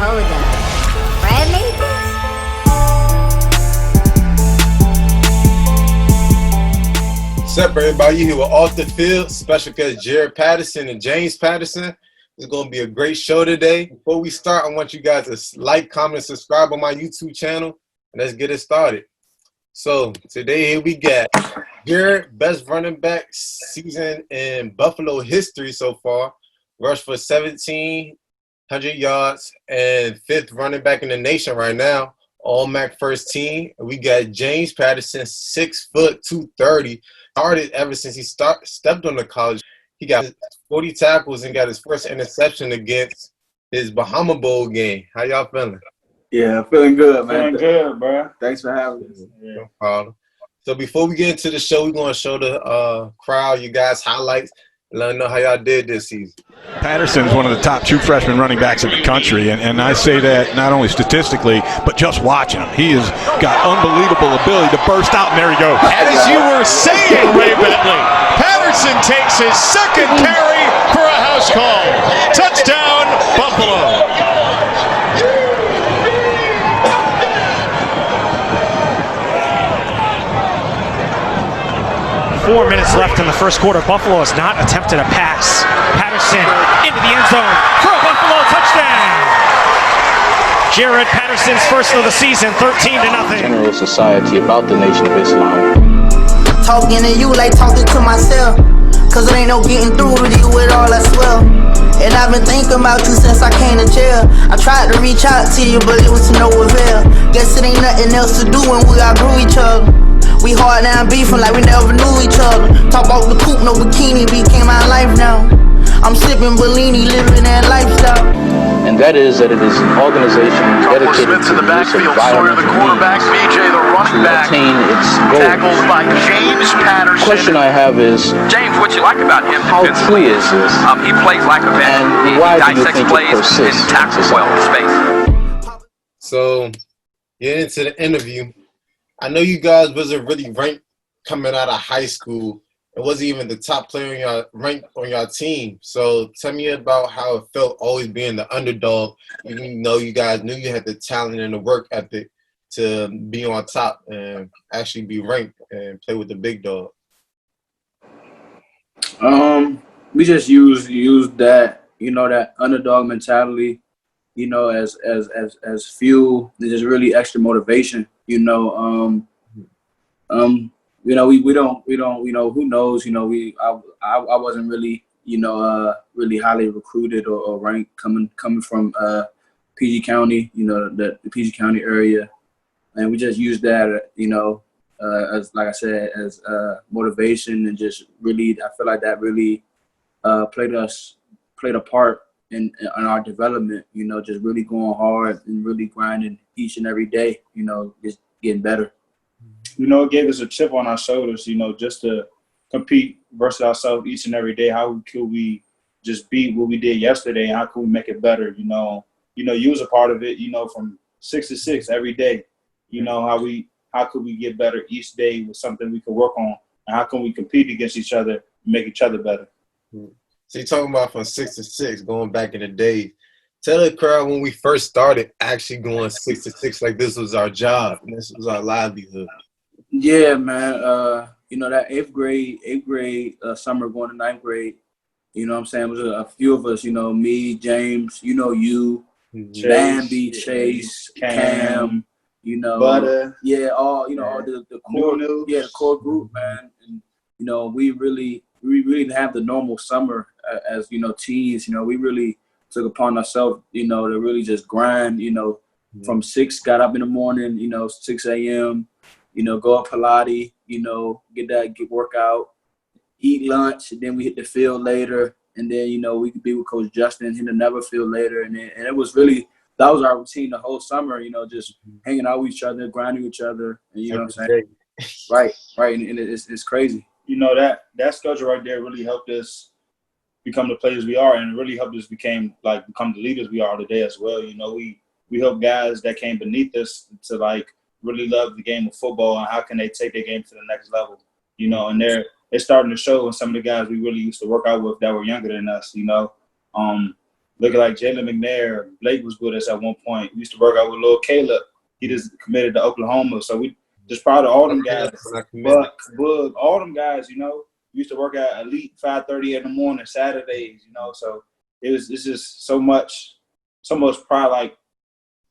Hold up. Brad made this? What's up, everybody? You here with Off the Field, special guest Jaret Patterson and James Patterson. It's going to be a great show today. Before we start, I want you guys to like, comment, subscribe on my YouTube channel, and let's get it started. So today here we got Jaret, best running back season in Buffalo history so far. Rushed for 1,700 yards and fifth running back in the nation right now. All MAC first team. We got James Patterson, 6 foot 230. Started ever since he stepped on the college. He got 40 tackles and got his first interception against his Bahama Bowl game. How y'all feeling? Yeah, feeling good, man. Feeling good, bro. Thanks for having us. No problem. So before we get into the show, we're going to show the crowd you guys highlights and let them know how y'all did this season. Patterson's one of the top true freshman running backs in the country, and I say that not only statistically, but just watching him. He has got unbelievable ability to burst out, and there he goes. As you were saying, Ray Bentley, Patterson takes his second carry for a house call. Touchdown, Buffalo. 4 minutes left in the first quarter. Buffalo has not attempted a pass. Patterson into the end zone for a Buffalo touchdown. Jaret Patterson's first of the season, 13-0. General society about the Nation of Islam. Talking to you like talking to myself, cause it ain't no getting through to you with all that swell. And I've been thinking about you since I came to jail. I tried to reach out to you, but it was to no avail. Guess it ain't nothing else to do when we outgrew each other. We hard now beefing like we never knew each other. Talk about the coupe, no bikini, became my life now. I'm sipping Bellini, living that lifestyle. And that is that it is an organization dedicated to the use of violent means to attain its goals. Tackled by James Patterson. The question I have is, James, what you like about him? how true is this? He plays like a vet. And why do you think it persists? And tackles well in space. So getting into the interview, I know you guys wasn't really ranked coming out of high school. It wasn't even the top player in your rank on your team. So tell me about how it felt always being the underdog, even though you guys knew you had the talent and the work ethic to be on top and actually be ranked and play with the big dog. We just use that, that underdog mentality, as fuel and just really extra motivation. We don't, who knows, I wasn't really, really highly recruited or ranked coming from PG County, the PG County area. And we just used that, as, like I said, as motivation, and just really, I feel like that really played a part in our development, just really going hard and really grinding each and every day, just getting better. It gave us a chip on our shoulders, just to compete versus ourselves each and every day. How could we just beat what we did yesterday, and how can we make it better? You was a part of it, from 6 to 6 every day. How could we get better each day with something we could work on, and how can we compete against each other and make each other better? So you're talking about from 6 to 6, going back in the day. Tell the crowd when we first started actually going 6 to 6, like this was our job and this was our livelihood. Yeah, man. That eighth grade summer going to ninth grade, it was a few of us, me, James, you, Bambi, Chase, Cam, Butter. Yeah, all the core, the core group, man. And we really didn't have the normal summer as teens. We really took upon ourselves, to really just grind. From 6, got up in the morning, 6 a.m. Go up Pilates, get workout, eat lunch, and then we hit the field later, and then we could be with Coach Justin, hit another field later, and it was really. That was our routine the whole summer, just hanging out with each other, grinding with each other, and what I'm saying? Right, and it's crazy. That schedule right there really helped us become the players we are, and it really helped us become the leaders we are today as well. We helped guys that came beneath us to really love the game of football and how can they take their game to the next level. And they're starting to show in some of the guys we really used to work out with that were younger than us. Look at like Jalen McNair. Blake was with us at one point. We used to work out with Lil Caleb. He just committed to Oklahoma. So we just proud of all them guys. Buck, Boog, all them guys, you know. We used to work at Elite 5:30 in the morning, Saturdays, you know. So it's just so much pride, like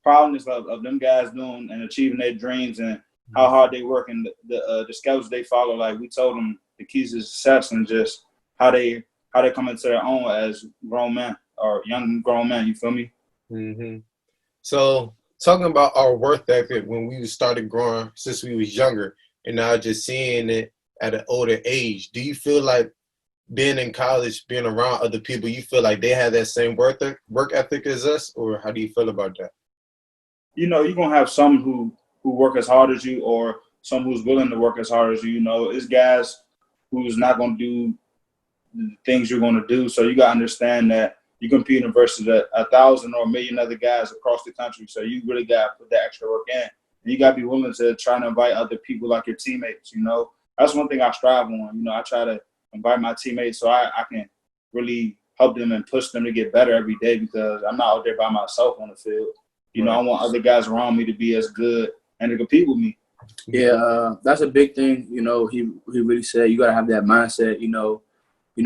proudness of them guys doing and achieving their dreams and how hard they work and the schedules they follow. Like we told them the keys to success and just how they come into their own as grown men or young grown men. You feel me? Mm-hmm. So talking about our work ethic when we started growing since we was younger and now just seeing it at an older age, do you feel like being in college, being around other people, you feel like they have that same work ethic as us, or how do you feel about that? You know, you're gonna have some who work as hard as you, or some who's willing to work as hard as you. You know, it's guys who's not gonna do the things you're gonna do. So you gotta understand that you're competing versus 1,000 or 1,000,000 other guys across the country. So you really gotta put the extra work in, and you gotta be willing to try to invite other people like your teammates. You know, that's one thing I strive on. You know, I try to invite my teammates so I can really help them and push them to get better every day because I'm not out there by myself on the field. You know, I want other guys around me to be as good and to compete with me. Yeah, that's a big thing. You know, he really said you got to have that mindset. You know,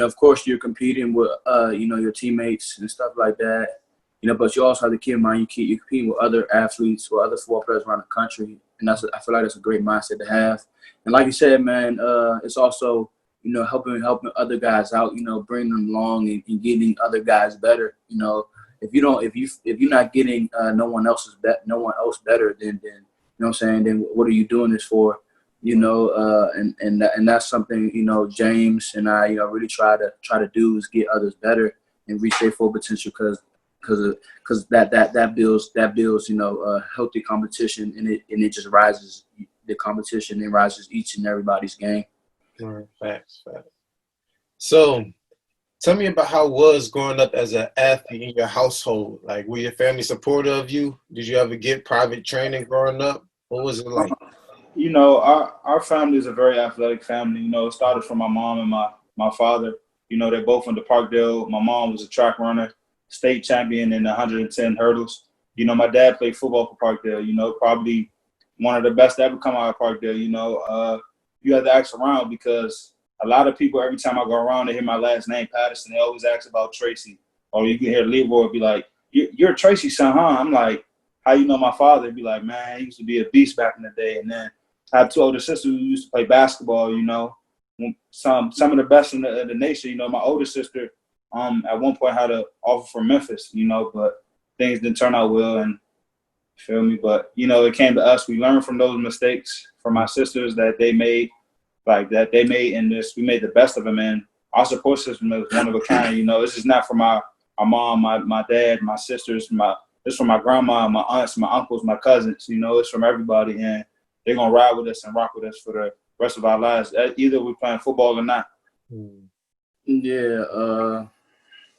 of course you're competing with, you know, your teammates and stuff like that. You know, but you also have to keep in mind you're competing with other athletes or other football players around the country, and I feel like that's a great mindset to have. And like you said, man, it's also, you know, helping other guys out. You know, bringing them along and getting other guys better. You know. If you're not getting no one else better, then you know what I'm saying, then what are you doing this for? You know, and that's something, you know, James and I, you know, really try to do is get others better and reach their full potential because that builds you know healthy competition, and it just rises the competition and rises each and everybody's game. Facts. So tell me about how it was growing up as an athlete in your household. Like, were your family supportive of you? Did you ever get private training growing up? What was it like? You know, our family is a very athletic family. You know, it started from my mom and my father. You know, they both went to Parkdale. My mom was a track runner, state champion in the 110 hurdles. You know, my dad played football for Parkdale. You know, probably one of the best to ever come out of Parkdale. You know, you have to ask around because a lot of people, every time I go around, they hear my last name, Patterson. They always ask about Tracy. Or you can hear Leroy be like, "You're Tracy's son, huh?" I'm like, "How you know my father?" Be like, "Man, he used to be a beast back in the day." And then I have two older sisters who used to play basketball. You know, some of the best in the nation. You know, my older sister at one point had an offer from Memphis. You know, but things didn't turn out well. And feel me, but you know, it came to us. We learned from those mistakes from my sisters that they made. And we made the best of them, and our support system is one of a kind. You know, this is not for my mom, my dad, my sisters, it's from my grandma, my aunts, my uncles, my cousins. You know, it's from everybody, and they're gonna ride with us and rock with us for the rest of our lives, either we're playing football or not. Yeah,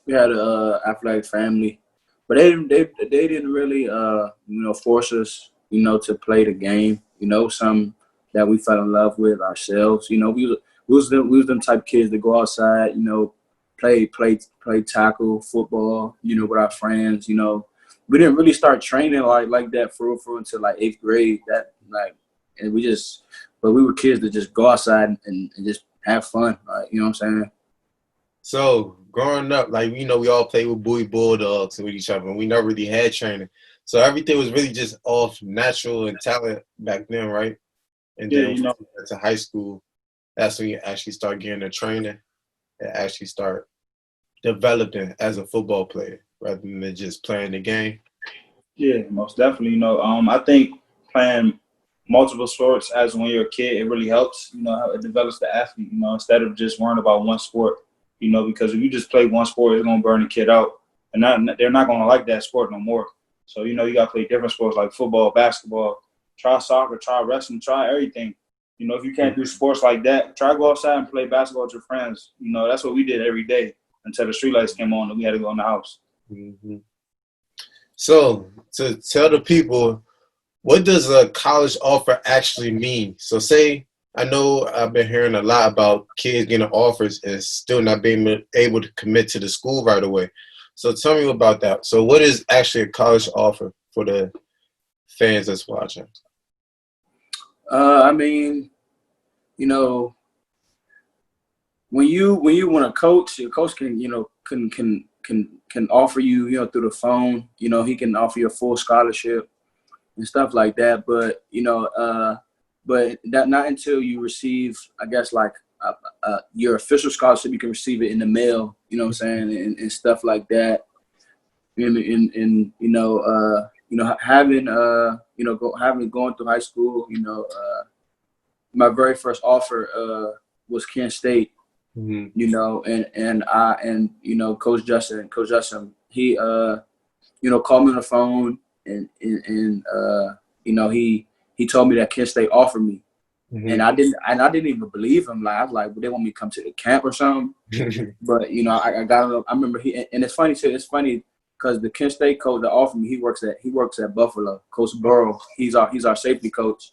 we had a athletic family, but they didn't really you know, force us, you know, to play the game. You know, some that we fell in love with ourselves. You know, we was them type of kids that go outside, you know, play tackle football, you know, with our friends. You know, we didn't really start training like that for real until like 8th grade. But we were kids that just go outside and just have fun. You know what I'm saying? So growing up, like, you know, we all played with Bowie Bulldogs with each other, and we never really had training. So everything was really just off natural and talent back then, right? And then you know, to high school, that's when you actually start getting the training and actually start developing as a football player rather than just playing the game. Yeah, most definitely. You know, I think playing multiple sports as when you're a kid, it really helps. You know, how it develops the athlete. You know, instead of just worrying about one sport. You know, because if you just play one sport, it's gonna burn the kid out, and they're not gonna like that sport no more. So you know, you gotta play different sports like football, basketball. Try soccer, try wrestling, try everything. You know, if you can't do sports like that, try to go outside and play basketball with your friends. You know, that's what we did every day until the streetlights came on and we had to go in the house. Mm-hmm. So to tell the people, what does a college offer actually mean? So say, I know I've been hearing a lot about kids getting offers and still not being able to commit to the school right away. So tell me about that. So what is actually a college offer for the fans that's watching? I mean, you know, when you want to coach, your coach can, you know, can offer you, you know, through the phone. You know, he can offer you a full scholarship and stuff like that. But you know, but that not until you receive, I guess, like your official scholarship, you can receive it in the mail. You know what I'm saying, and stuff like that. And having going through high school, you know, my very first offer was Kent State. Mm-hmm. You know, and you know, Coach Justin, he you know, called me on the phone and you know, he told me that Kent State offered me. Mm-hmm. And I didn't even believe him. Like I was like, well, they want me to come to the camp or something. But you know, I got I remember and it's funny too. It's funny because the Kent State coach that offered me, he works at Buffalo. Coach Burrow, he's our safety coach.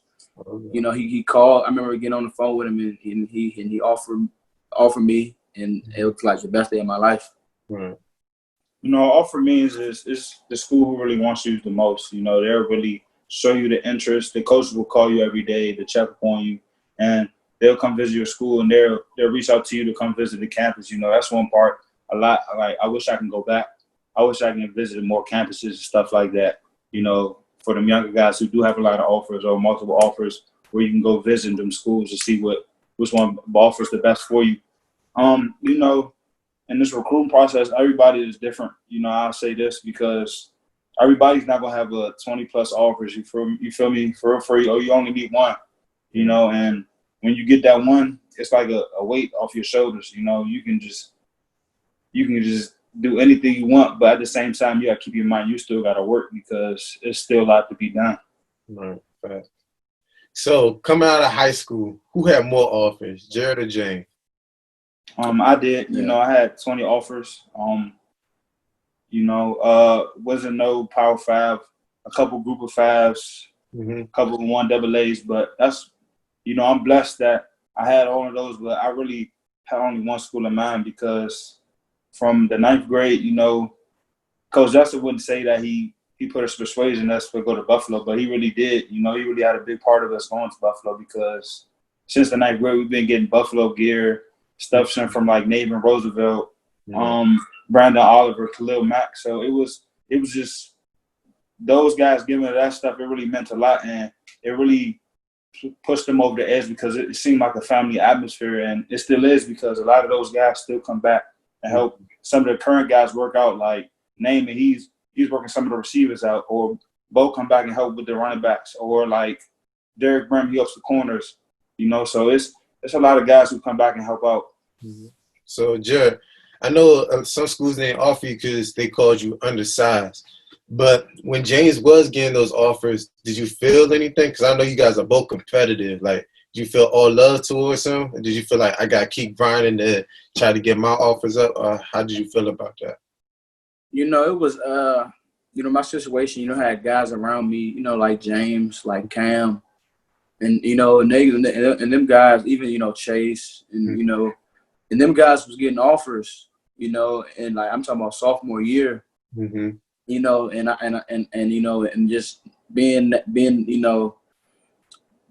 You know, he called. I remember getting on the phone with him and he offered me, and it was like the best day of my life. Right. You know, offer means is the school who really wants you the most. You know, they'll really show you the interest. The coaches will call you every day to check up on you, and they'll come visit your school, and they'll reach out to you to come visit the campus. You know, that's one part. I wish I can go back. I wish I can visit more campuses and stuff like that. You know, for them younger guys who do have a lot of offers or multiple offers, where you can go visit them schools to see which one offers the best for you. You know, in this recruiting process, everybody is different. You know, I'll say this because everybody's not gonna have 20+ offers. You feel me? For free, or you only need one. You know, and when you get that one, it's like a weight off your shoulders. You know, you can just do anything you want, but at the same time, you gotta keep in mind you still gotta work because there's still a lot to be done. Right. So coming out of high school, who had more offers, Jaret or James? I did. You know, I had 20 offers. You know, wasn't no Power 5, a couple Group of 5s, a couple of 1AAs, but that's, you know, I'm blessed that I had all of those, but I really had only one school in mind because from the 9th grade, you know, Coach Justin wouldn't say that he put us persuasion us to go to Buffalo, but he really did. You know, he really had a big part of us going to Buffalo because since the 9th grade, we've been getting Buffalo gear, stuff sent from like Navin Roosevelt, Brandon Oliver, Khalil Mack. So it was just those guys giving that stuff. It really meant a lot, and it really pushed them over the edge because it seemed like a family atmosphere, and it still is because a lot of those guys still come back and help some of the current guys work out. Like Naaman, he's working some of the receivers out, or Bo come back and help with the running backs, or like Derek Brim, he helps the corners. You know, so it's a lot of guys who come back and help out. So, Jared, I know some schools didn't offer you because they called you undersized. But when James was getting those offers, did you feel anything? Because I know you guys are both competitive. Like, did you feel all love towards him? Or did you feel like I got to keep grinding to try to get my offers up? Or how did you feel about that? You know, it was, you know, my situation, you know, I had guys around me, you know, like James, like Cam. And, you know, and them guys, even, you know, Chase, and, you know, and them guys was getting offers, you know, and like I'm talking about sophomore year, you know, and you know, and just being, you know,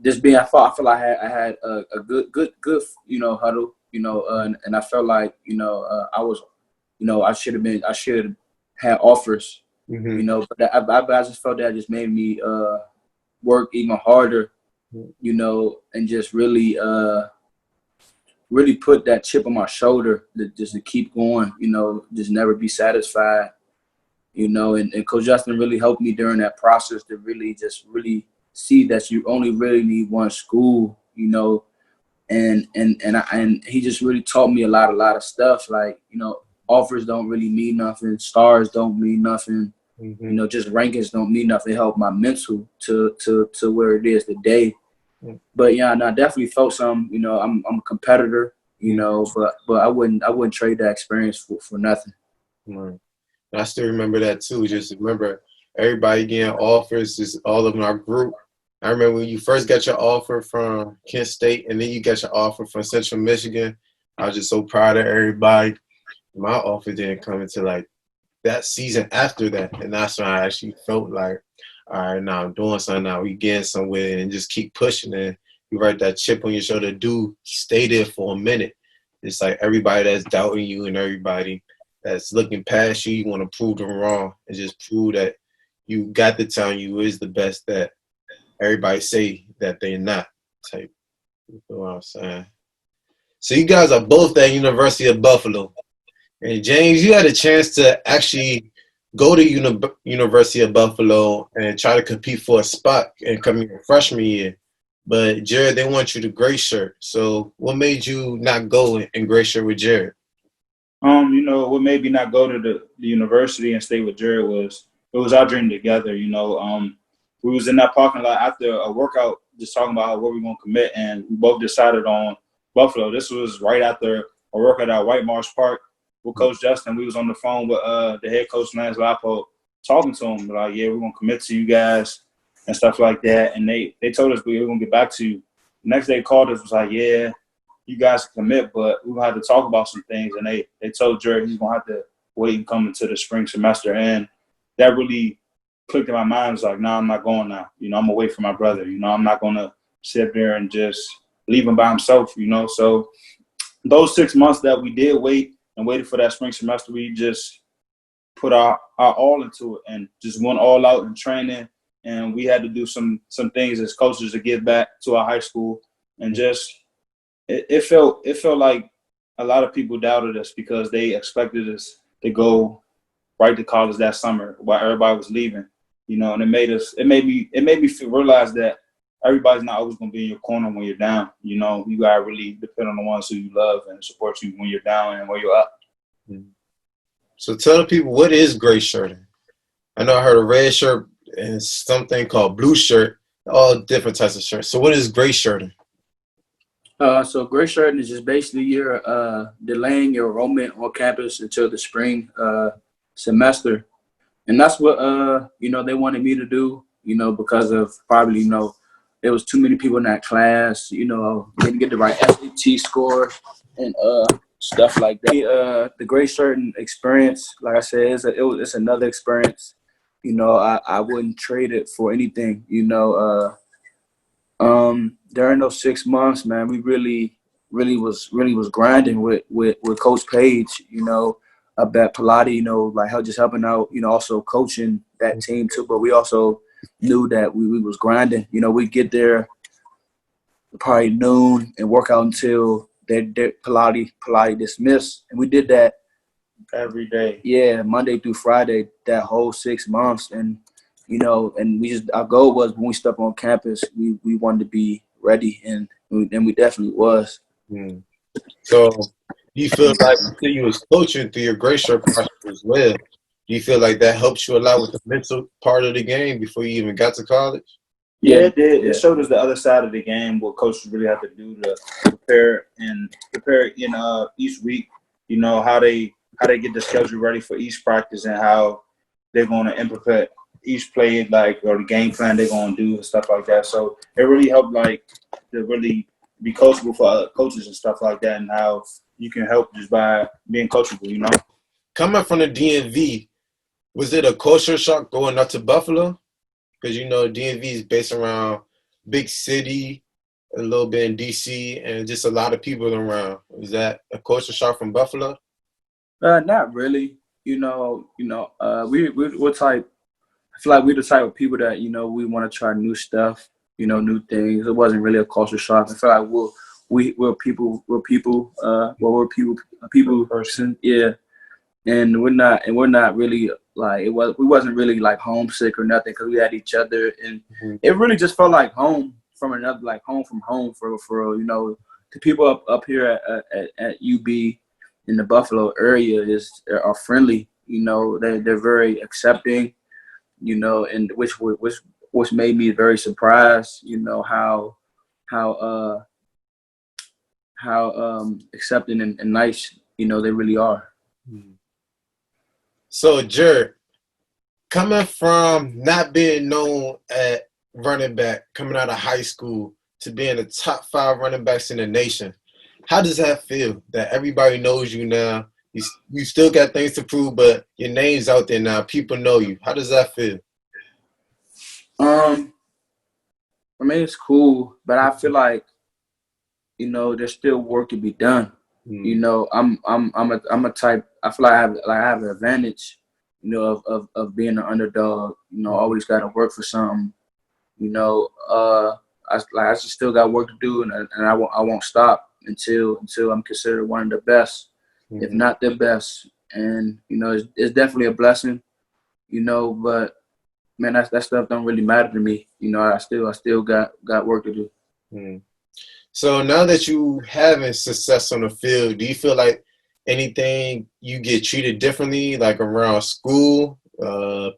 just being, I feel like I had a good, you know, huddle, you know, and I felt like, you know, I was, you know, I should have had offers, you know, but I just felt that just made me work even harder. You know, and just really put that chip on my shoulder just to keep going, you know, just never be satisfied, you know, and Coach Justin really helped me during that process to really see that you only really need one school, you know, and he just really taught me a lot of stuff, like, you know, offers don't really mean nothing, stars don't mean nothing. You know, just rankings don't mean nothing. It helped my mental to where it is today. But yeah, and I definitely felt some. You know, I'm a competitor. You know, but I wouldn't trade that experience for nothing. Right. I still remember that too. Just remember everybody getting offers. Just all of them in our group. I remember when you first got your offer from Kent State, and then you got your offer from Central Michigan. I was just so proud of everybody. My offer didn't come until like that season after that, and that's when I actually felt like, all right, now I'm doing something. Now we getting somewhere, and just keep pushing. And you write that chip on your shoulder. Do stay there for a minute. It's like everybody that's doubting you and everybody that's looking past you, you want to prove them wrong and just prove that you got the talent, you is the best that everybody say that they're not. Type. You know what I'm saying? So you guys are both at University of Buffalo. And James, you had a chance to actually go to University of Buffalo and try to compete for a spot and come in your freshman year. But Jaret, they want you to Greyshirt. So what made you not go in Greyshirt with Jaret? You know, what made me not go to the university and stay with Jaret was it was our dream together. You know, we was in that parking lot after a workout, just talking about where we gonna commit, and we both decided on Buffalo. This was right after a workout at White Marsh Park with Coach Justin. We was on the phone with the head coach Lance Lapo, talking to him like, yeah, we're gonna commit to you guys and stuff like that. And they told us we were gonna get back to you. The next day called us, was like, yeah, you guys can commit, but we had to talk about some things. And they told Jaret he's gonna have to wait and come into the spring semester. And that really clicked in my mind. It was like, nah, I'm not going now. You know, I'm away from my brother. You know, I'm not gonna sit there and just leave him by himself, you know. So those 6 months that we did wait and waited for that spring semester, we just put our all into it and just went all out in training. And we had to do some things as coaches to give back to our high school. And just it felt like a lot of people doubted us because they expected us to go right to college that summer while everybody was leaving, you know. And it made me realize that everybody's not always going to be in your corner when you're down. You know, you got to really depend on the ones who you love and support you when you're down and when you're up. So tell the people, what is Greyshirt? I know I heard a red shirt and something called blue shirt, all different types of shirts. So what is Greyshirt? So Greyshirt is just basically you're delaying your enrollment on campus until the spring semester. And that's what, you know, they wanted me to do, you know, because of probably, you know, there was too many people in that class, you know, didn't get the right SAT score and stuff like that. The Greyshirt experience, like I said, it's another experience. You know, I wouldn't trade it for anything, you know. During those 6 months, man, we really was grinding with Coach Page, you know, up at Pilates, you know, like just helping out, you know, also coaching that team too. But we also knew that we was grinding. You know, we'd get there probably noon and work out until their Pilates dismissed. And we did that every day. Yeah, Monday through Friday, that whole 6 months. And, you know, and our goal was when we stepped on campus, we wanted to be ready, and we definitely was. So you feel like you was coaching through your Greyshirt process as well. Do you feel like that helps you a lot with the mental part of the game before you even got to college? Yeah, it did. It showed us the other side of the game, what coaches really have to do to prepare in each week. You know, how they get the schedule ready for each practice and how they're going to implement each play, like, or the game plan they're going to do and stuff like that. So it really helped, like, to really be coachable for other coaches and stuff like that, and how you can help just by being coachable, you know. Coming from the DMV, was it a culture shock going up to Buffalo? Because, you know, DMV is based around big city, a little bit in D.C., and just a lot of people around. Was that a culture shock from Buffalo? Not really. We're type. I feel like we're the type of people that, you know, we want to try new stuff, you know, new things. It wasn't really a culture shock. I feel like we're a people person. Yeah. And we're not really like we wasn't really like homesick or nothing, because we had each other, and it really just felt like home from another, like home from home for you know, the people up here at UB in the Buffalo area are friendly. You know, they're very accepting. You know, and which made me very surprised. You know how accepting and nice, you know, they really are. So, Jaret, coming from not being known at running back, coming out of high school, to being the top 5 running backs in the nation, how does that feel that everybody knows you now, You still got things to prove, but your name's out there now. People know you. How does that feel? I mean, it's cool, but I feel like, you know, there's still work to be done. You know, I'm a type. I feel like I have an advantage, you know, of being an underdog. You know, always got to work for something. You know, I just still got work to do, and I won't stop until I'm considered one of the best, if not the best. And you know, it's definitely a blessing. You know, but man, that stuff don't really matter to me. You know, I still got work to do. So now that you having success on the field, do you feel like anything you get treated differently, like around school?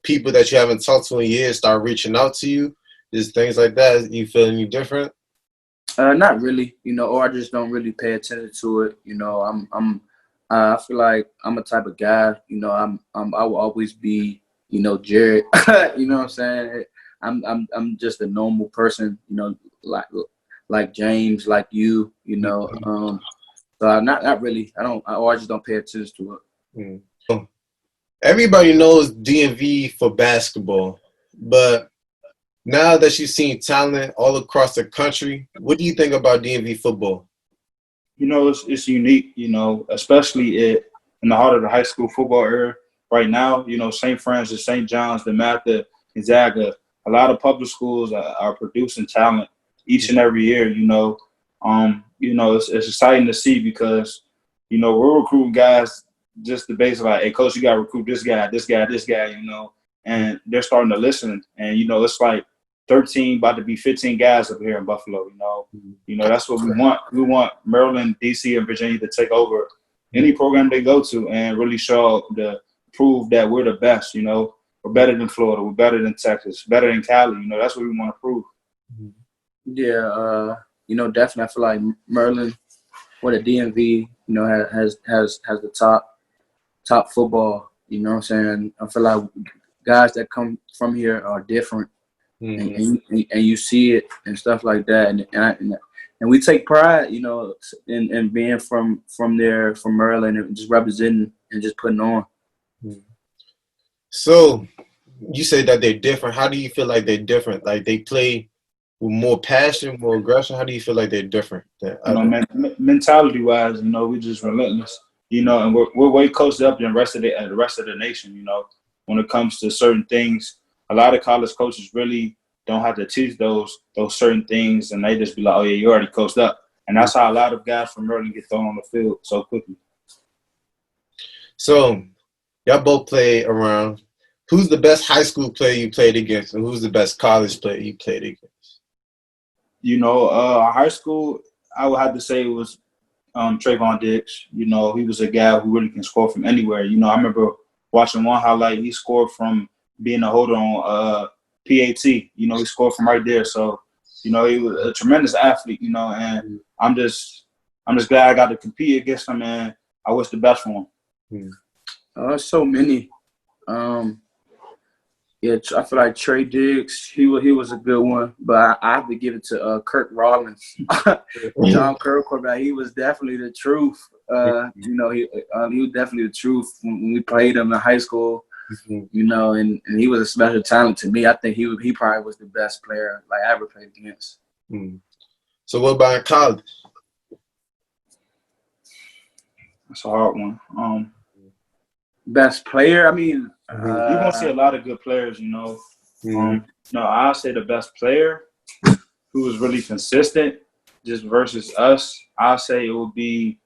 People that you haven't talked to in years start reaching out to you, just things like that. You feel any different? Not really, you know, or I just don't really pay attention to it. You know, I feel like I'm a type of guy. You know, I will always be, you know, Jaret. You know what I'm saying? I'm just a normal person. You know, like James, like you. You know, so I'm not really. I just don't pay attention to it. Everybody knows DMV for basketball, but now that you've seen talent all across the country, what do you think about DMV football? You know, it's unique, you know, especially in the heart of the high school football era. Right now, you know, St. Francis, St. John's, DeMatha, Gonzaga, a lot of public schools are producing talent each and every year, you know. You know, it's exciting to see because, you know, we're recruiting guys just the base of like, hey, coach, you got to recruit this guy, you know, and they're starting to listen. And, you know, it's like 13, about to be 15 guys up here in Buffalo, you know. You know, that's what we want. We want Maryland, D.C., and Virginia to take over any program they go to and really prove that we're the best, you know. We're better than Florida. We're better than Texas. Better than Cali. You know, that's what we want to prove. Yeah, you know, definitely. I feel like Maryland, or the DMV, you know, has the top football. You know what I'm saying? I feel like guys that come from here are different, and you see it and stuff like that. And we take pride, you know, in being from there, from Maryland, and just representing and just putting on. So you say that they're different. How do you feel like they're different? Like they play with more passion, more aggression? How do you feel like they're different? You know, mentality-wise, you know, we're just relentless. You know, and we're way closer up than the rest of the nation. You know, when it comes to certain things, a lot of college coaches really don't have to teach those certain things, and they just be like, "Oh yeah, you already coached up," and that's how a lot of guys from Maryland get thrown on the field so quickly. So y'all both play around. Who's the best high school player you played against, and who's the best college player you played against? You know, high school, I would have to say it was Trayvon Diggs. You know, he was a guy who really can score from anywhere. You know, I remember watching one highlight. He scored from being a holder on PAT. You know, he scored from right there. So, you know, he was a tremendous athlete. You know, and I'm just glad I got to compete against him, and I wish the best for him. So many. Yeah, I feel like Trey Diggs, he was a good one, but I have to give it to Kirk Rollins. John Kirkwood, he was definitely the truth. You know, he was definitely the truth when we played him in high school. You know, and he was a special talent to me. I think he probably was the best player I ever played against. So what about in college? That's a hard one. Best player, I mean, you're gonna see a lot of good players, you know. No, I'll say the best player who was really consistent, just versus us. I'll say it would be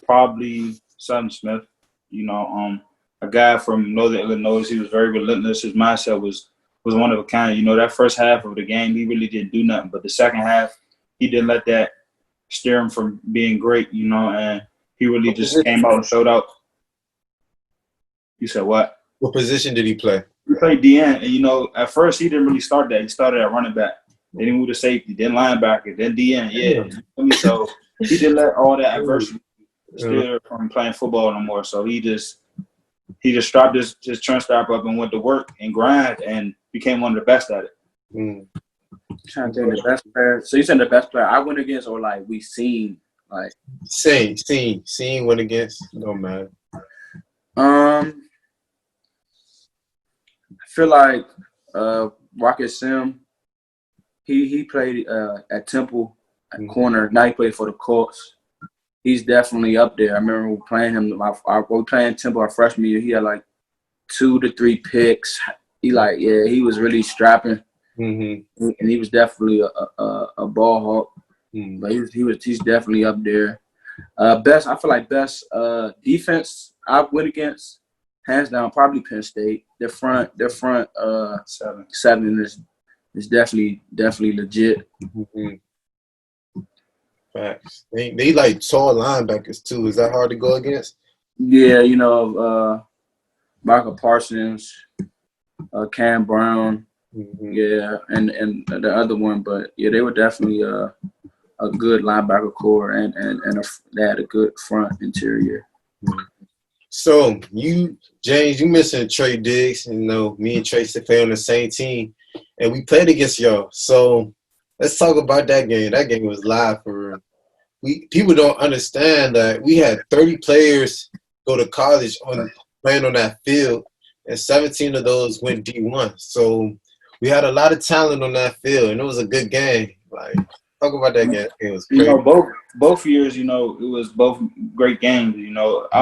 probably Sutton Smith. You know, a guy from Northern Illinois. He was very relentless. His mindset was one of a kind. You know, that first half of the game, he really didn't do nothing. But the second half, he didn't let that steer him from being great. You know, and he really just came out and showed out. You said what? What position did he play? He played DN, and you know, at first he didn't really start that. He started at running back. Then he moved to safety, then linebacker, then DN. Yeah. So he didn't let all that adversity steer from playing football no more. So he just dropped his turnstile up and went to work and grind and became one of the best at it. Trying to think the best player. So you said the best player I went against, or like we seen Like Seen went against. No man. I feel like Rocket Sim. He played at Temple at corner. Now he played for the Colts. He's definitely up there. I remember we playing him. We playing Temple our freshman year. He had like 2 to 3 picks. He was really strapping, and he was definitely a ball hawk. But he's definitely up there. I feel like best defense I went against, hands down, probably Penn State. Their front seven is definitely legit. Facts. They like tall linebackers too. Is that hard to go against? Yeah, Michael Parsons, Cam Brown, yeah, and the other one, but yeah, they were definitely a good linebacker core and they had a good front interior. So James, you mentioned Trey Diggs. Me and Trey play on the same team, and we played against y'all. So let's talk about that game. That game was live for real. People don't understand that we had 30 players go to college playing on that field, and 17 of those went D1. So we had a lot of talent on that field, and it was a good game. Like, talk about that game. It was crazy. Both years, it was both great games. I'm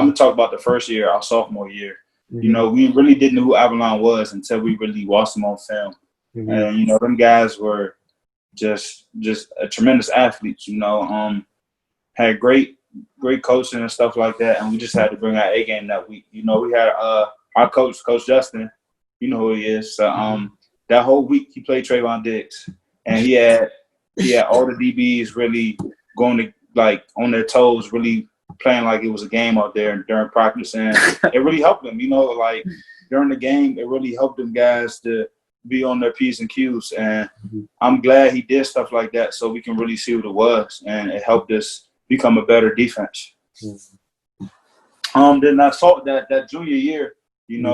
gonna talk about the first year, our sophomore year. We really didn't know who Avalon was until we really watched them on film. And them guys were just a tremendous athletes. Had great coaching and stuff like that, and we just had to bring our A game that week. We had our coach, Coach Justin. You know who he is. So that whole week he played Trayvon Diggs, and he had all the DBs really going to on their toes, really playing like it was a game out there during practice, and it really helped them. During the game, it really helped them guys to be on their P's and Q's, and I'm glad he did stuff like that so we can really see what it was, and it helped us become a better defense. Then I saw that junior year, we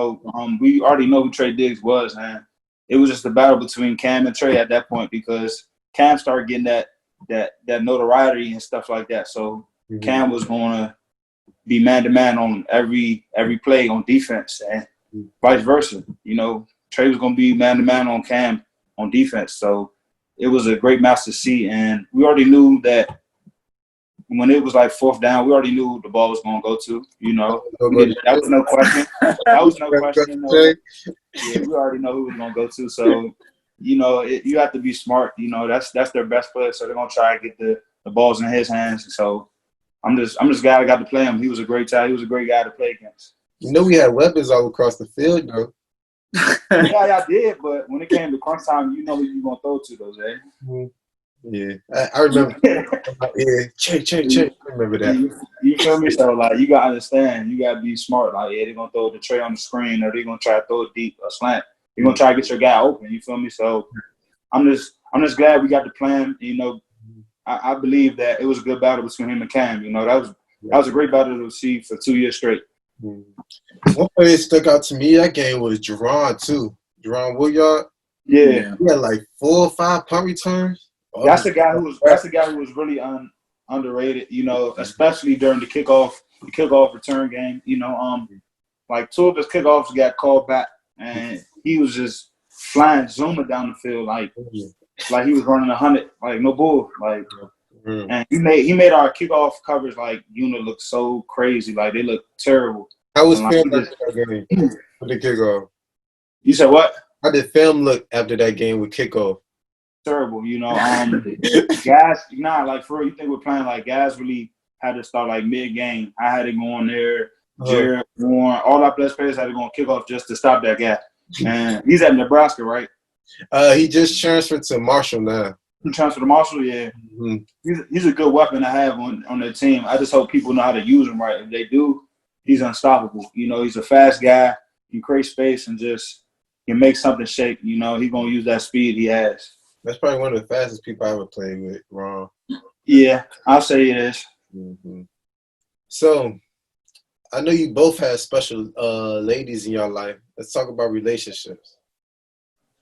already know who Trey Diggs was, and it was just a battle between Cam and Trey at that point because Cam started getting that notoriety and stuff like that. So Cam was going to be man-to-man on every play on defense and vice versa. Trey was going to be man-to-man on Cam on defense. So it was a great match to see, and we already knew that when it was like 4th down, we already knew who the ball was going to go to. That was no question. Yeah, we already know who it was going to go to. So, you have to be smart. That's their best player, so they're going to try to get the balls in his hands. So I'm just glad I got to play him. He was a great guy. He was a great guy to play against. We had weapons all across the field, though. Yeah, I did, but when it came to crunch time, who you going to throw to those, eh? Yeah, I remember. Trey. I remember that. You feel me? So, you got to understand. You got to be smart. They're going to throw the Trey on the screen, or they're going to try to throw it deep, a slant. You're going to try to get your guy open. You feel me? So, I'm just glad we got the plan. I believe that it was a good battle between him and Cam. That was a great battle to see for 2 years straight. One player that stuck out to me that game was Jerron, too. Jerron Woodyard. Yeah. He had like 4 or 5 punt returns. That's the guy who was really underrated, especially during the kickoff return game. 2 of his kickoffs got called back, and he was just flying, zooming down the field like he was running 100, no bull, And he made our kickoff coverage unit look so crazy, they look terrible. How was film after that game with the kickoff? You said what? How did film look after that game with kickoff? Terrible, guys, for real, you think we're playing guys really had to start mid-game. I had to go on there, Jared, Warren, all our best players had to go on kickoff just to stop that guy. And he's at Nebraska, right? He just transferred to Marshall now. He transferred to Marshall, yeah. He's a good weapon to have on their team. I just hope people know how to use him right. If they do, he's unstoppable. He's a fast guy. He creates space and just can make something shake. He's going to use that speed he has. That's probably one of the fastest people I ever played with, Ron. Yeah, I'll say it is. So, I know you both had special ladies in your life. Let's talk about relationships.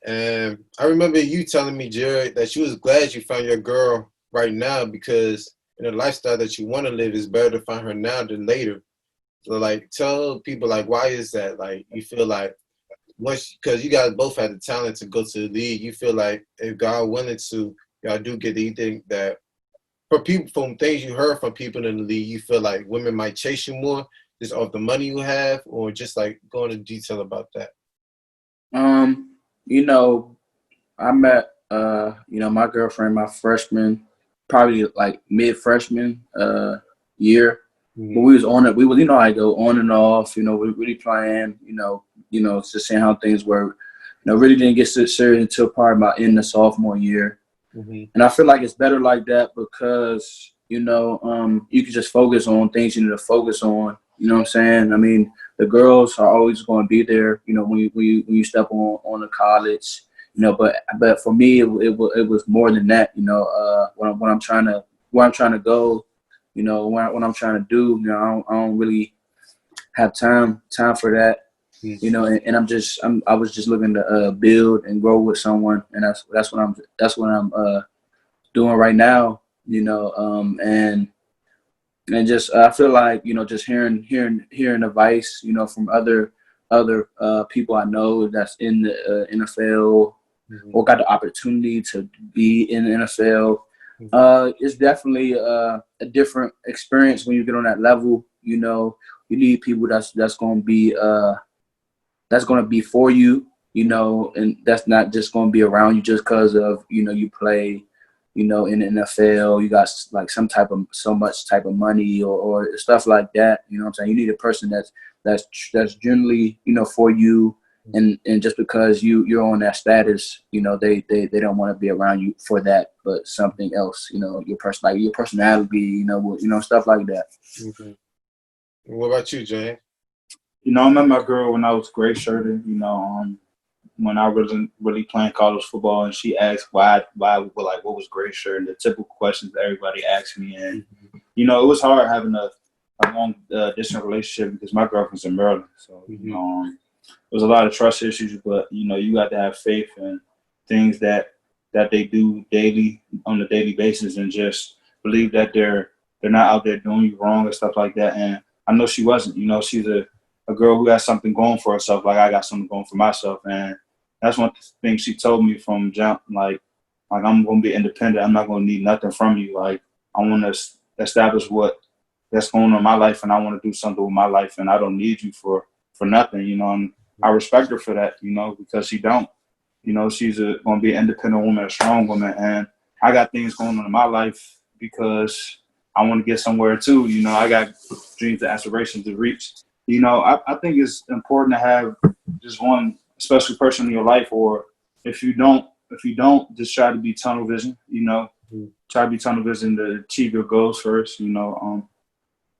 And I remember you telling me, Jared, that you was glad you found your girl right now because and the lifestyle that you want to live, it's better to find her now than later. So, like, tell people, like, why is that? Like, you feel like once, because you guys both had the talent to go to the league, you feel like if God willing to, y'all do get the thing that for people, from things you heard from people in the league, you feel like women might chase you more just off the money you have, or just like go into detail about that? You know, I met you know, my girlfriend my freshman, probably like mid-freshman year. Mm-hmm. But we was on it. We was, you know, I go on and off. You know, we really playing. You know, just seeing how things were. You know, really didn't get so serious until probably about in the sophomore year. Mm-hmm. And I feel like it's better like that because, you know, you can just focus on things you need to focus on. You know what I'm saying? I mean, the girls are always going to be there, you know, when you step on the college, you know, but for me, it was more than that, you know, when I'm trying to go, you know, what I'm trying to do, you know, I don't really have time for that. You know, and I was just looking to build and grow with someone, and that's what I'm doing right now. You know, and just I feel like, you know, just hearing advice, you know, from other people I know that's in the NFL or got the opportunity to be in the NFL. It's definitely a different experience when you get on that level. You know, you need people that's going to be for you, you know, and that's not just going to be around you just because of, you know, you play, you know, in the NFL, you got like so much type of money or stuff like that. You know what I'm saying? You need a person that's generally, you know, for you, and just because you're on that status, you know, they don't want to be around you for that, but something else, you know, your personality, you know, stuff like that. Mm-hmm. What about you, Jane? You know, I met my girl when I was Greyshirt, you know, when I wasn't really playing college football, and she asked why what was Greyshirt, and the typical questions that everybody asks me. And, you know, it was hard having a long distance relationship because my girlfriend's in Maryland. So, you know, there was a lot of trust issues, but, you know, you got to have faith in things that they do daily on a daily basis, and just believe that they're not out there doing you wrong and stuff like that. And I know she wasn't. You know, she's a girl who has something going for herself, like I got something going for myself. And that's one thing she told me from jump, like I'm going to be independent. I'm not going to need nothing from you. Like, I want to establish that's going on in my life, and I want to do something with my life, and I don't need you for nothing, you know. And I respect her for that, you know, because she don't. You know, she's going to be an independent woman, a strong woman, and I got things going on in my life because I want to get somewhere too. You know, I got dreams and aspirations to reach. You know, I think it's important to have just one special person in your life, or if you don't, just try to be tunnel vision. You know, try to be tunnel vision to achieve your goals first. You know,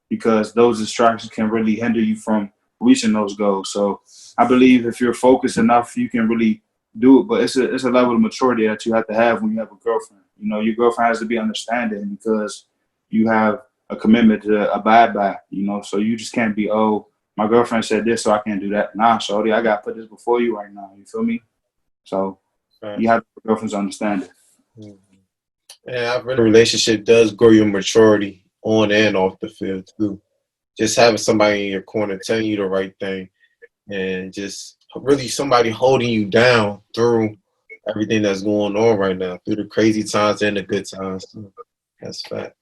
because those distractions can really hinder you from reaching those goals. So I believe if you're focused enough, you can really do it. But it's a level of maturity that you have to have when you have a girlfriend. You know, your girlfriend has to be understanding because you have a commitment to abide by. You know, so you just can't be, oh, my girlfriend said this, so I can't do that. Nah, shorty, I got to put this before you right now. You feel me? So you have your girlfriend's understanding. And I've read a relationship does grow your maturity on and off the field too. Just having somebody in your corner telling you the right thing, and just really somebody holding you down through everything that's going on right now, through the crazy times and the good times. That's fact.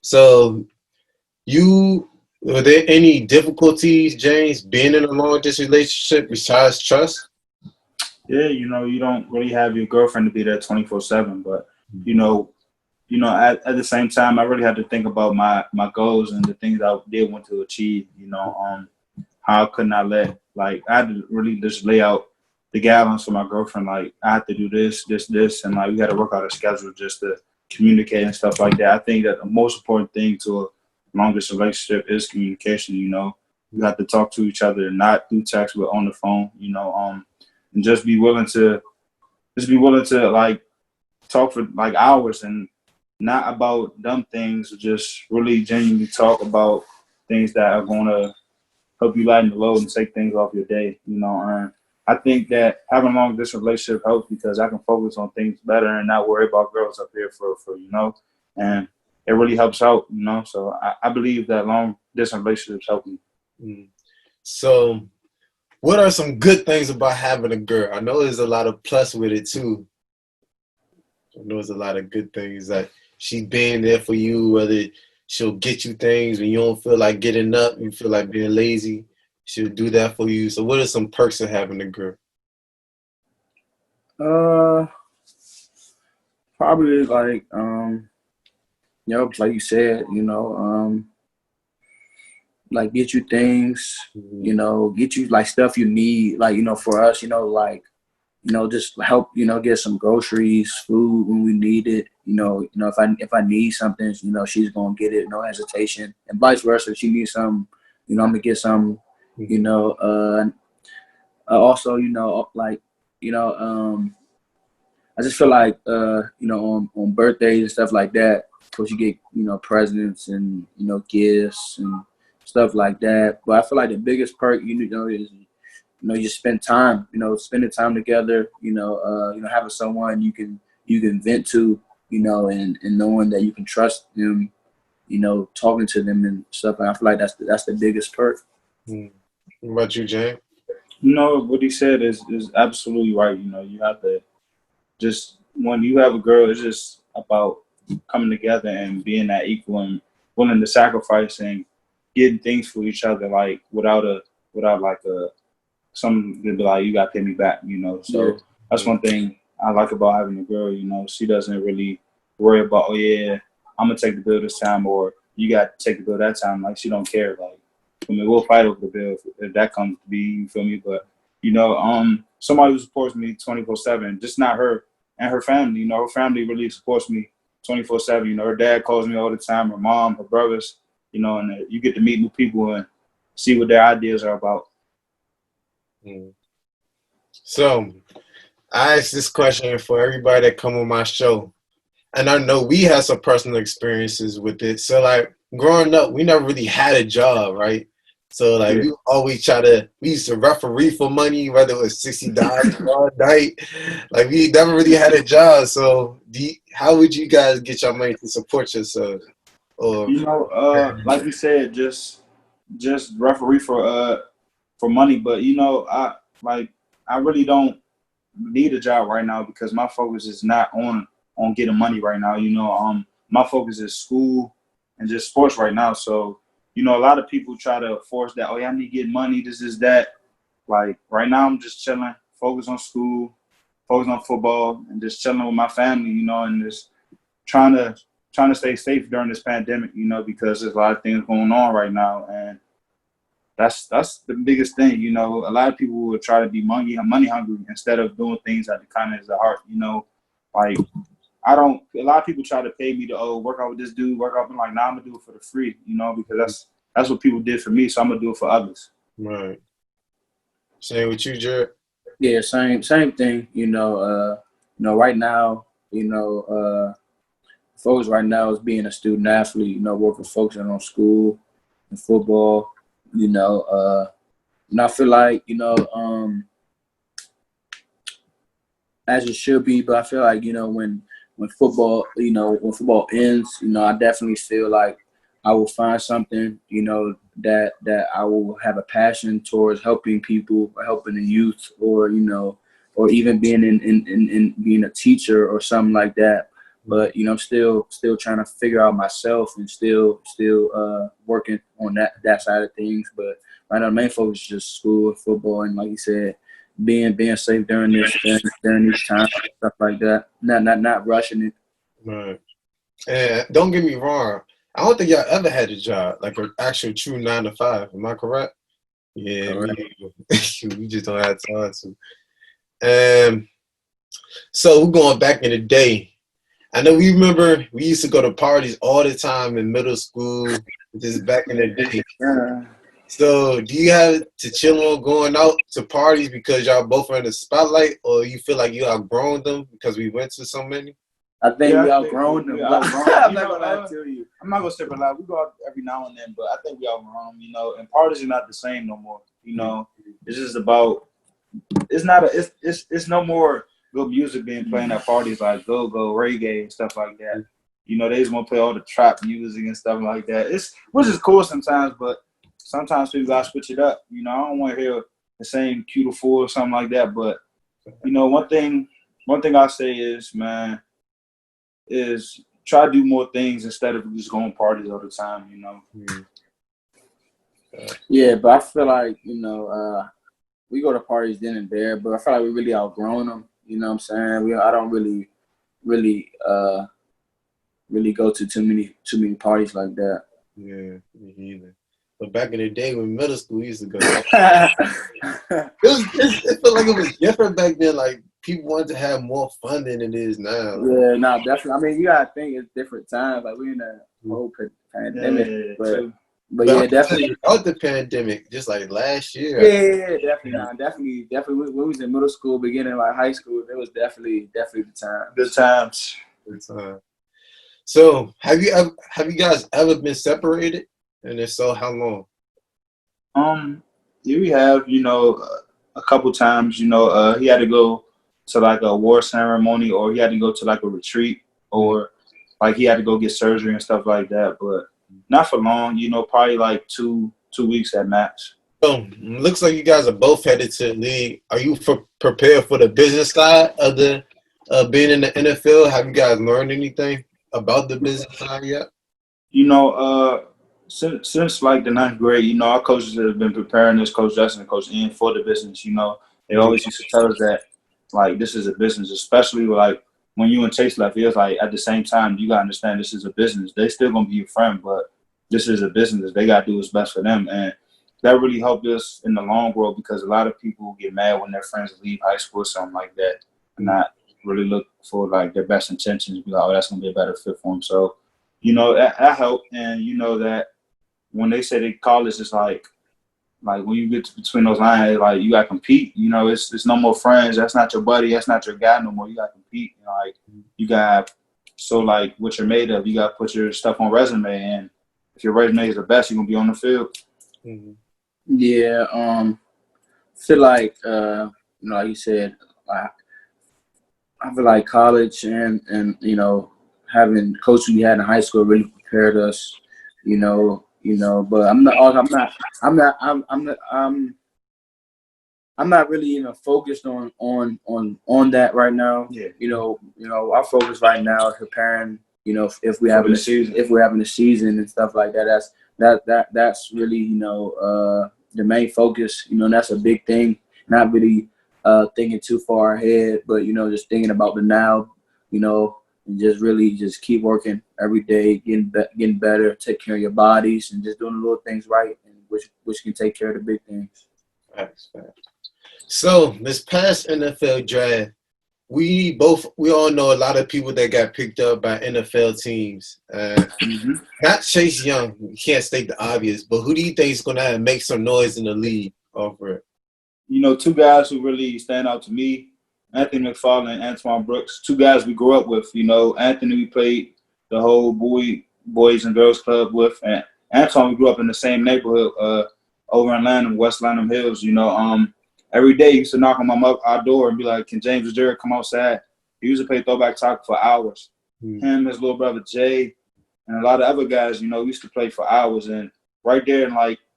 So were there any difficulties, James, being in a long distance relationship besides trust? Yeah, you know, you don't really have your girlfriend to be there 24/7, but you know, at the same time, I really had to think about my goals and the things I did want to achieve. You know, how couldn't I let, like, I had to really just lay out the guidelines for my girlfriend. Like, I had to do this, and like we had to work out a schedule just to communicate and stuff like that. I think that the most important thing to a long distance relationship is communication. You know, you have to talk to each other, not through text, but on the phone. You know, and just be willing to like talk for like hours, and not about dumb things, just really genuinely talk about things that are going to help you lighten the load and take things off your day. You know, and I think that having a long distance relationship helps because I can focus on things better and not worry about girls up here for you know. And it really helps out, you know. So I believe that long distance relationships help me. So, what are some good things about having a girl? I know there's a lot of plus with it too. I know there's a lot of good things that she's being there for you, whether she'll get you things when you don't feel like getting up, you feel like being lazy. She'll do that for you. So, what are some perks of having a girl? Probably like like you said, like get you things, get you like stuff you need, like for us, just help, get some groceries, food when we need it. If I need something, she's gonna get it, no hesitation, and vice versa. If she needs something, I'm gonna get some. Also, I just feel like, on birthdays and stuff like that, of course you get, presents and, gifts and stuff like that. But I feel like the biggest perk, is, you spend time, spending time together, having someone you can vent to, and knowing that you can trust them, talking to them and stuff. And I feel like that's the biggest perk. What about you, James? What he said is absolutely right. You have to just, when you have a girl, it's just about coming together and being that equal and willing to sacrifice and getting things for each other, like without something to be like, you got to pay me back, So that's one thing I like about having a girl, she doesn't really worry about, I'm going to take the bill this time, or you got to take the bill that time. Like, she don't care. Like, we'll fight over the bill if that comes to be, you feel me? But, somebody who supports me 24/7, just not her and her family, her family really supports me 24/7. Her dad calls me all the time, her mom, her brothers, and you get to meet new people and see what their ideas are about. So, I asked this question for everybody that come on my show, and I know we had some personal experiences with it. So, like, growing up, we never really had a job, right? So, like, we always we used to referee for money, whether it was $60 one night. Like, we never really had a job. So, how would you guys get your money to support yourselves? Or, like you said, just referee for money. But, I really don't need a job right now because my focus is not on getting money right now. My focus is school and just sports right now. So, a lot of people try to force that, I need to get money, this is that. Like, right now I'm just chilling, focus on school, focus on football, and just chilling with my family, and just trying to stay safe during this pandemic, because there's a lot of things going on right now. And that's the biggest thing, A lot of people will try to be money hungry instead of doing things that the kindness of the heart, Like, a lot of people try to pay me to, work out with this dude, work out. I'm like, nah, I'm gonna do it for the free, because that's what people did for me. So I'm gonna do it for others. Right. Same with you, Jaret? Yeah, same thing. Right now, focus right now is being a student athlete. Focusing on school and football. And I feel like as it should be, but I feel like when football ends, I definitely feel like I will find something, that I will have a passion towards helping people, or helping the youth, or or even being in being a teacher or something like that. But I'm still trying to figure out myself and still working on that side of things. But right now, the main focus is just school and football, and like you said, being safe during these times, stuff like that. Not rushing it. Right. And don't get me wrong, I don't think y'all ever had a job, like an actual true 9 to 5. Am I correct? Yeah, correct. We just don't have time to. So we're going back in the day. I know we remember we used to go to parties all the time in middle school, just back in the day. So do you have to chill on going out to parties because y'all both are in the spotlight, or you feel like you outgrown them because we went to so many? I think we outgrown them. I'm not gonna lie to you. I'm not gonna say for loud. We go out every now and then, but I think we outgrown them. And parties are not the same no more. It's just about. It's no more good music being played at parties like go reggae and stuff like that. You know, they just want to play all the trap music and stuff like that. Which is cool sometimes, but sometimes people got to switch it up. You know, I don't want to hear the same Q to 4 or something like that. But, you know, one thing I say is, man, is try to do more things instead of just going parties all the time, you know. Yeah, but I feel like, you know, we go to parties then and there, but I feel like we really outgrown them. You know what I'm saying? I don't really go to too many parties like that. Yeah, me either. But back in the day when middle school, we used to go. It felt like it was different back then. Like people wanted to have more fun than it is now. Yeah, no, definitely. I mean, you gotta think it's different times. Like we in a whole pandemic, but yeah, definitely. Out the pandemic, just like last year. Yeah, definitely. Nah, definitely. When we was in middle school, beginning like high school, it was definitely the time. Good times. Good time. So, have you guys ever been separated? And if so, how long? Yeah, we have. You know, a couple times. You know, he had to go to like a war ceremony, or he had to go to like a retreat, or like he had to go get surgery and stuff like that. But not for long. You know, probably like two weeks at max. So, looks like you guys are both headed to the league. Are you prepared for the business side of the being in the NFL? Have you guys learned anything about the business side yet? You know, since like the 9th grade, you know, our coaches have been preparing us, Coach Justin and Coach Ian, for the business. You know, they always used to tell us that, like, this is a business, especially like when you and Chase left. It was like at the same time, you gotta understand this is a business. They still gonna be your friend, but this is a business. They gotta do what's best for them, and that really helped us in the long run because a lot of people get mad when their friends leave high school or something like that, and not really look for like their best intentions. Be like, oh, that's gonna be a better fit for them. So, you know, that helped, and you know that when they say they college, it's like when you get between those lines, like you gotta compete. You know, it's no more friends. That's not your buddy. That's not your guy no more. You gotta compete. You know, like you got like what you're made of. You gotta put your stuff on resume, and if your resume is the best, you're gonna be on the field. Mm-hmm. Yeah, feel like you know, like you said, I feel like college and you know, having coaches we had in high school really prepared us. You know, but I'm not really even focused on that right now. Yeah. You know, our focus right now is preparing. You know, if we're having a season and stuff like that, that's really, you know, the main focus. You know, and that's a big thing. Not really thinking too far ahead, but you know, just thinking about the now. You know, and just really just keep working every day, getting better, take care of your bodies, and just doing the little things right, and which can take care of the big things. Facts. So this past NFL draft, we all know a lot of people that got picked up by NFL teams. Not Chase Young, we can't state the obvious, but who do you think is going to make some noise in the league over it? You know, two guys who really stand out to me, Anthony McFarland and Antoine Brooks, two guys we grew up with. You know, Anthony we played the whole Boys and Girls Club with, and Antoine we grew up in the same neighborhood over in Lanham, West Lanham Hills. You know, every day he used to knock on our door and be like, "Can James and Jaret come outside?" He used to play throwback soccer for hours. Him, his little brother Jay, and a lot of other guys, you know, we used to play for hours. And right there,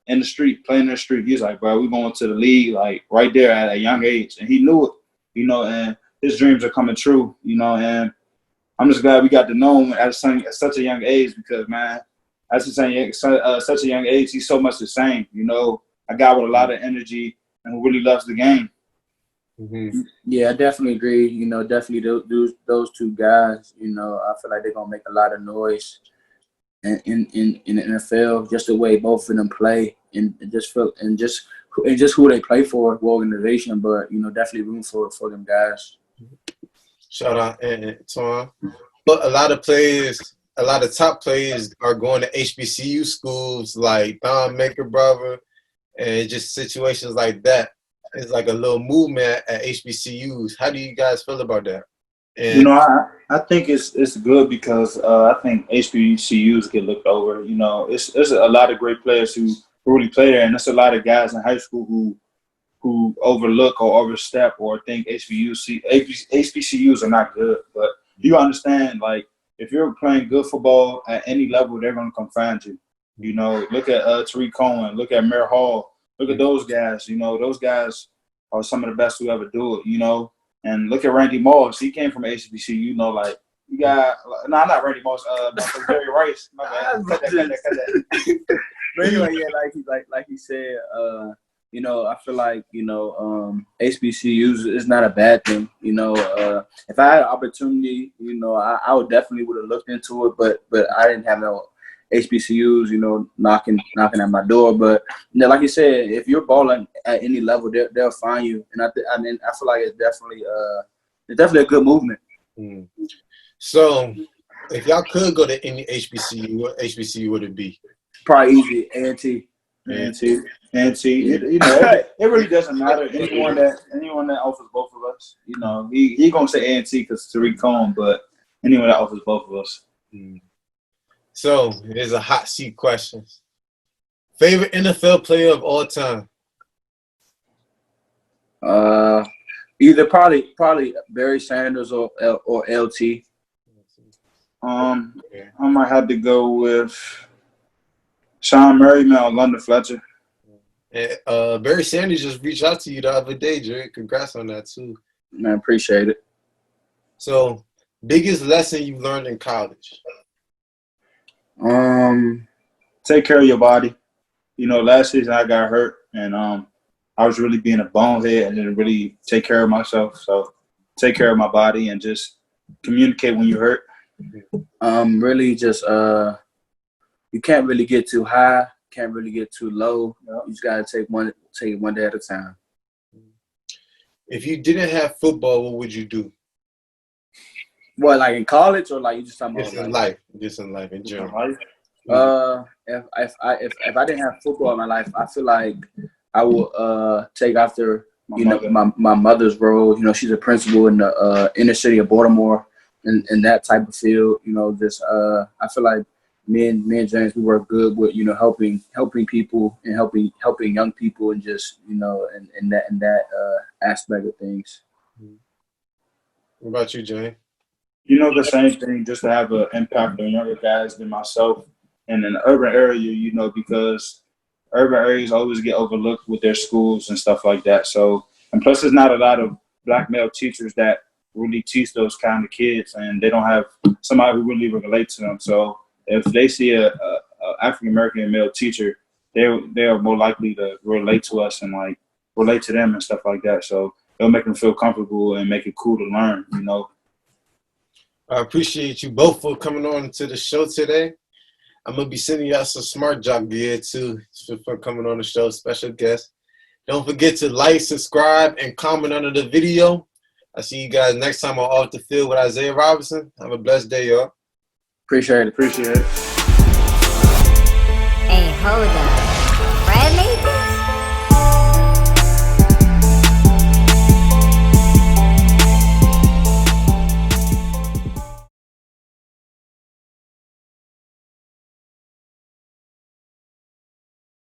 in the street, playing in the street, he's like, "Bro, we going to the league," like right there at a young age, and he knew it. You know, and his dreams are coming true. You know, and I'm just glad we got to know him at such a young age because, man, at such a young age, he's so much the same. You know, a guy with a lot of energy and who really loves the game. Mm-hmm. Yeah, I definitely agree. You know, definitely those two guys. You know, I feel like they're gonna make a lot of noise in the NFL. Just the way both of them play, and just who they play for, the organization. But you know, definitely room for them guys. Shout out Antoine. But a lot of top players are going to HBCU schools like Don Maker brother, and just situations like that. It's like a little movement at HBCUs. How do you guys feel about that? And, you know, I think it's good because I think HBCUs get looked over. You know, it's a lot of great players who really play there, and there's a lot of guys in high school who overlook or overstep or think HBCUs are not good. But you understand, like, if you're playing good football at any level, they're going to come find you. You know, look at Tariq Cohen, look at Mer Hall, look at those guys. You know, those guys are some of the best who ever do it, you know. And look at Randy Moss. He came from HBCU, you know, like, you got – no, not Randy Moss, Jerry Rice. My bad. Cut that. But anyway, yeah, like he said, you know, I feel like, you know, HBCUs is not a bad thing. You know, if I had an opportunity, you know, I would definitely would have looked into it, but I didn't have no HBCUs, you know, knocking at my door. But you know, like you said, if you're balling at any level, they'll find you. And I feel like it's definitely a good movement. Mm. So, if y'all could go to any HBCU, what HBCU would it be? Probably easy, A&T. You know, it really doesn't matter. Anyone that offers both of us, you know, he gonna say A&T because Tariq Cohen, but anyone that offers both of us. Mm. So here's a hot seat question. Favorite NFL player of all time? Either probably Barry Sanders or LT. I might have to go with Sean Merriman or London Fletcher. And, Barry Sanders just reached out to you the other day, Jaret. Congrats on that too. Man, appreciate it. So, biggest lesson you've learned in college? Take care of your body. You know, last season I got hurt, and I was really being a bonehead and didn't really take care of myself. So, take care of my body and just communicate when you're hurt. Really just you can't really get too high, can't really get too low. You just gotta take it one day at a time. If you didn't have football, what would you do? What, like in college or like you just talking about? Just in life in general. If I didn't have football in my life, I feel like I would take after my mother's role. You know, she's a principal in the inner city of Baltimore, and that type of field. You know, just I feel like me and James, we work good with, you know, helping people and helping young people, and just, you know, in that aspect of things. What about you, James? You know, the same thing, just to have an impact on younger guys than myself. And in the urban area, you know, because urban areas always get overlooked with their schools and stuff like that. So, and plus there's not a lot of black male teachers that really teach those kind of kids, and they don't have somebody who really relate to them. So if they see a African-American male teacher, they are more likely to relate to us and like relate to them and stuff like that. So it'll make them feel comfortable and make it cool to learn, you know. I appreciate you both for coming on to the show today. I'm going to be sending you out some Smart Jock gear too for coming on the show, special guest. Don't forget to like, subscribe, and comment under the video. I'll see you guys next time on Off the Field with Isaiah Robinson. Have a blessed day, y'all. Appreciate it. Hey, hold up. Really?